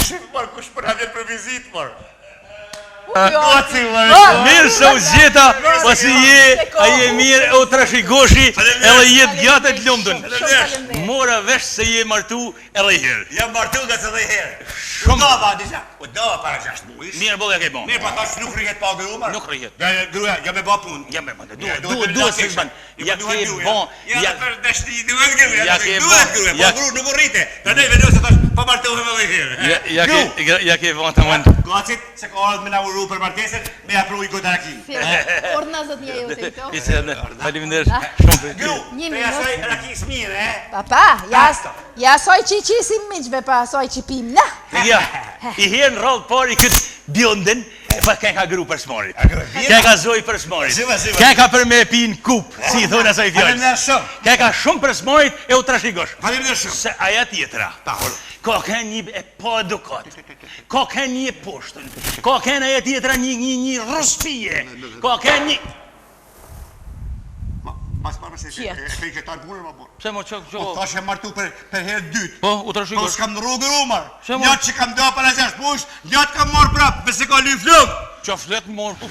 Kush për havjet për vizit, mor. Mirë se u zgjeta, pasi a je mirë, o trashigoshi, edhe jetë gjatë të lumtun. Mora vesh se je martu edhe herë. Jam martu nga se dhe herë. Udova para 6 muaj. Mirë bolla ke bon. Mirë, pa tash nuk rrihet pa gruar. Nuk rrihet. Gruaja, ja me bë punë. Ja me bë. Duhet se ban. Ja ke bon. Ja për dashni duhet gruaja. Ja ke bon. Ja gruaja nuk rrite. Tani vendos tash pa martohem edhe herë. Ja ke von tamam. Gocit se ka ardhur me na uru për martesën, me ja pruj gotaraki. Orna zot një jote këto. Faleminderit shumë. Një minutë. Ja soi raki smire, Papa, ja soi çiçi si miçve pa soi çipim na. Ja. I herën rrallë pari këtë bjondën, pa ka gru për smari. Ka zoj për smarit. Ka për me pin kup, si i thonë asaj fjallë. Ka shumë për smarit e u trashigosh. Se aja tjetra. Ka një e pa edukat. Ka një e poshtën. Ka aja tjetra një rëspije. Ka një... Mas parë se e pej këtar punën ma borë. Pse mo qo? Po tash e martu për herë dytë. Po, u trashigosh. Po s'kam në rrugë rumar. Njët që kam do para 6 push, njët kam morë prapë, me se ka ly flug. Qa flet morë?